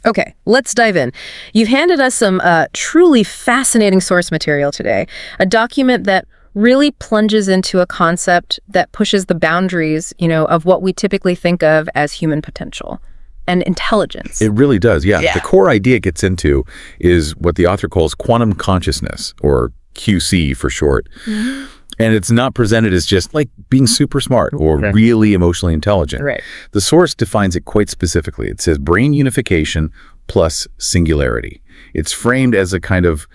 Okay, let's dive in. You've handed us some truly fascinating source material today, a document that really plunges into a concept that pushes the boundaries, of what we typically think of as human potential and intelligence. It really does, yeah. The core idea it gets into is what the author calls quantum consciousness, or QC for short. Mm-hmm. And it's not presented as just like being super smart or really emotionally intelligent. Right. The source defines it quite specifically. It says brain unification plus singularity. It's framed as a kind of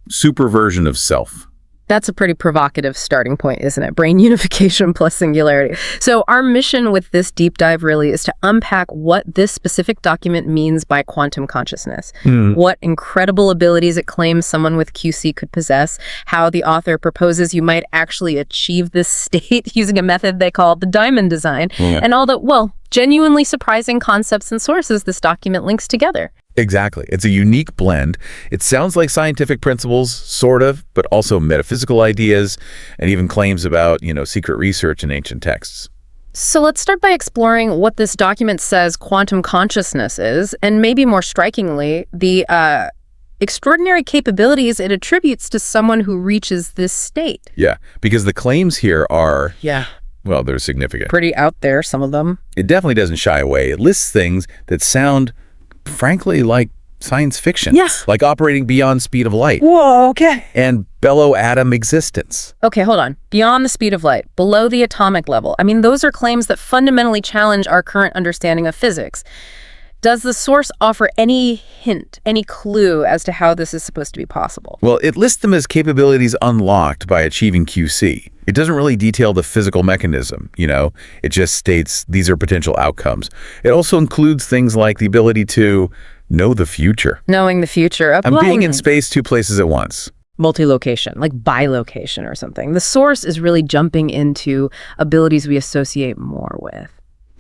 super version of self. That's a pretty provocative starting point, isn't it? Brain unification plus singularity. So our mission with this deep dive really is to unpack what this specific document means by quantum consciousness, what incredible abilities it claims someone with QC could possess, how the author proposes you might actually achieve this state using a method they call the diamond design, and all the, genuinely surprising concepts and sources this document links together. Exactly. It's a unique blend. It sounds like scientific principles, sort of, but also metaphysical ideas and even claims about, secret research in ancient texts. So let's start by exploring what this document says quantum consciousness is, and maybe more strikingly, the extraordinary capabilities it attributes to someone who reaches this state. Yeah, because the claims here are... Well, they're significant. Pretty out there, some of them. It definitely doesn't shy away. It lists things that sound, frankly, like science fiction. Yes. Like operating beyond speed of light. Whoa, okay. And bellow atom existence. Okay, hold on. Beyond the speed of light, below the atomic level. I mean, those are claims that fundamentally challenge our current understanding of physics. Does the source offer any hint, any clue as to how this is supposed to be possible? Well, it lists them as capabilities unlocked by achieving QC. It doesn't really detail the physical mechanism, It just states these are potential outcomes. It also includes things like the ability to know the future. Knowing the future. I'm being in space 2 places at once. Multi-location, like bilocation or something. The source is really jumping into abilities we associate more with.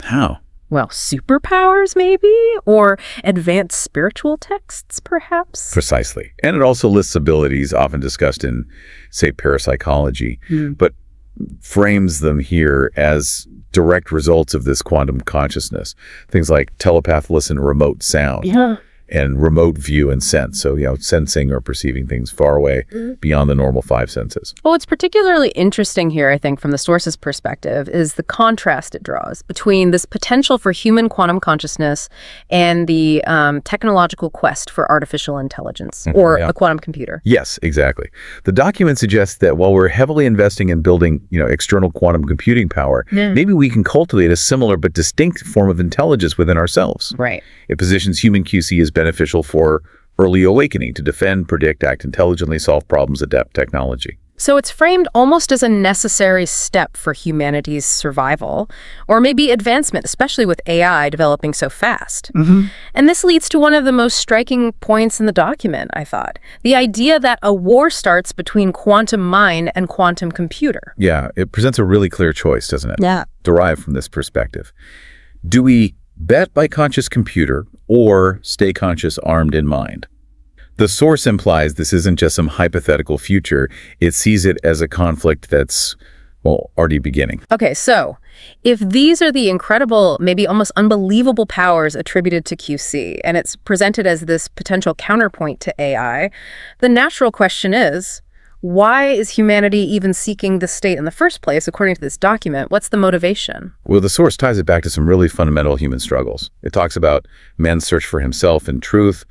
How? Well, superpowers, maybe? Or advanced spiritual texts, perhaps? Precisely. And it also lists abilities often discussed in, say, parapsychology, but frames them here as direct results of this quantum consciousness. Things like telepath listen remote sound. And remote view and sense. So, sensing or perceiving things far away beyond the normal 5 senses. Well, what's particularly interesting here, I think, from the source's perspective, is the contrast it draws between this potential for human quantum consciousness and the technological quest for artificial intelligence, or a quantum computer. Yes, exactly. The document suggests that while we're heavily investing in building, external quantum computing power, maybe we can cultivate a similar but distinct form of intelligence within ourselves. Right. It positions human QC as beneficial for early awakening to defend, predict, act intelligently, solve problems, adapt technology. So it's framed almost as a necessary step for humanity's survival, or maybe advancement, especially with AI developing so fast. And this leads to one of the most striking points in the document, I thought. The idea that a war starts between quantum mind and quantum computer. Yeah, it presents a really clear choice, doesn't it? Yeah. Derived from this perspective. Do we bet by conscious computer or stay conscious armed in mind? The source implies this isn't just some hypothetical future. It sees it as a conflict that's, already beginning. Okay, so if these are the incredible, maybe almost unbelievable powers attributed to QC, and it's presented as this potential counterpoint to AI, the natural question is, why is humanity even seeking this state in the first place, according to this document? What's the motivation? Well, the source ties it back to some really fundamental human struggles. It talks about man's search for himself and truth,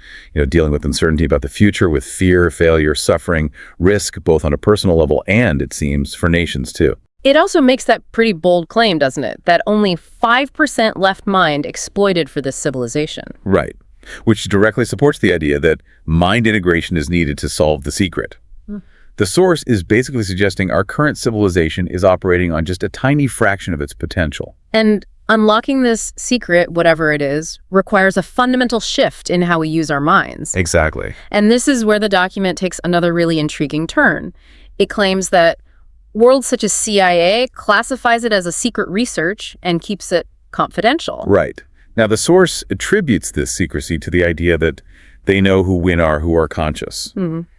dealing with uncertainty about the future, with fear, failure, suffering, risk, both on a personal level and, it seems, for nations too. It also makes that pretty bold claim, doesn't it, that only 5% left mind exploited for this civilization. Right, which directly supports the idea that mind integration is needed to solve the secret. The source is basically suggesting our current civilization is operating on just a tiny fraction of its potential. And unlocking this secret, whatever it is, requires a fundamental shift in how we use our minds. Exactly. And this is where the document takes another really intriguing turn. It claims that worlds such as CIA classifies it as a secret research and keeps it confidential. Right. Now, the source attributes this secrecy to the idea that they know who are conscious.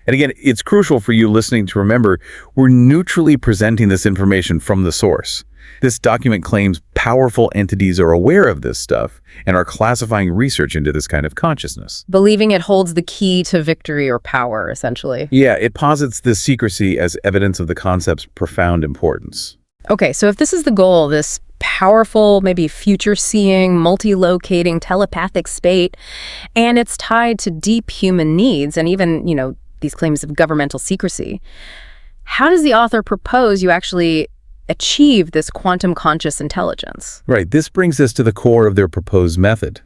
And again, it's crucial for you listening to remember we're neutrally presenting this information from the source. This document claims powerful entities are aware of this stuff and are classifying research into this kind of consciousness. Believing it holds the key to victory or power, essentially. Yeah, it posits this secrecy as evidence of the concept's profound importance. Okay, so if this is the goal, this powerful, maybe future-seeing, multi-locating, telepathic spate, and it's tied to deep human needs and even, these claims of governmental secrecy, how does the author propose you actually achieve this quantum conscious intelligence? Right, this brings us to the core of their proposed method.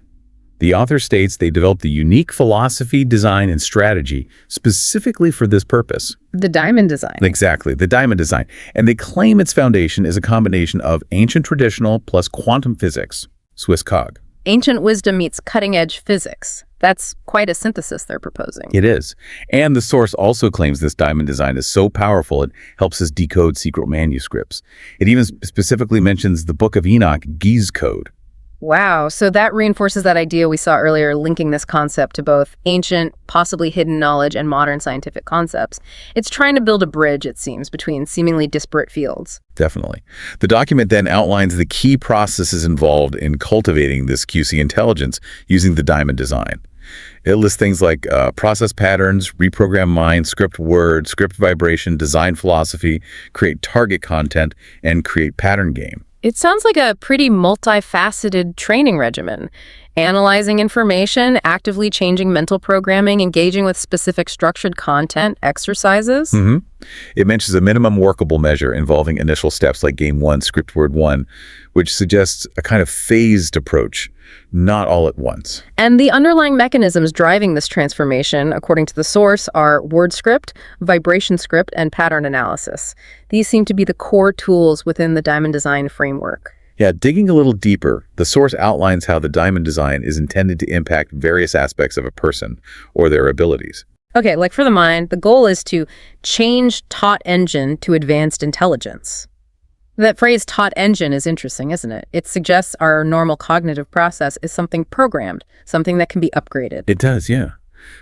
The author states they developed a unique philosophy, design, and strategy specifically for this purpose. The diamond design. Exactly, the diamond design. And they claim its foundation is a combination of ancient traditional plus quantum physics, Swiss cog. Ancient wisdom meets cutting-edge physics. That's quite a synthesis they're proposing. It is. And the source also claims this diamond design is so powerful it helps us decode secret manuscripts. It even specifically mentions the Book of Enoch Giz code. Wow, so that reinforces that idea we saw earlier, linking this concept to both ancient, possibly hidden knowledge and modern scientific concepts. It's trying to build a bridge, it seems, between seemingly disparate fields. Definitely. The document then outlines the key processes involved in cultivating this QC intelligence using the diamond design. It lists things like process patterns, reprogram mind, script word, script vibration, design philosophy, create target content, and create pattern game. It sounds like a pretty multifaceted training regimen. Analyzing information, actively changing mental programming, engaging with specific structured content, exercises. It mentions a minimum workable measure involving initial steps like game 1, script word 1, which suggests a kind of phased approach, not all at once. And the underlying mechanisms driving this transformation, according to the source, are word script, vibration script, and pattern analysis. These seem to be the core tools within the diamond design framework. Yeah, digging a little deeper, the source outlines how the diamond design is intended to impact various aspects of a person or their abilities. Okay, like for the mind, the goal is to change taught engine to advanced intelligence. That phrase taught engine is interesting, isn't it? It suggests our normal cognitive process is something programmed, something that can be upgraded. It does, yeah.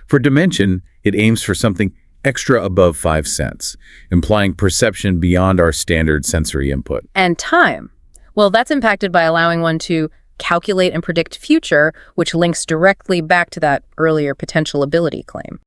For dimension, it aims for something extra above 5 cents, implying perception beyond our standard sensory input. And time. Well, that's impacted by allowing one to calculate and predict future, which links directly back to that earlier potential ability claim.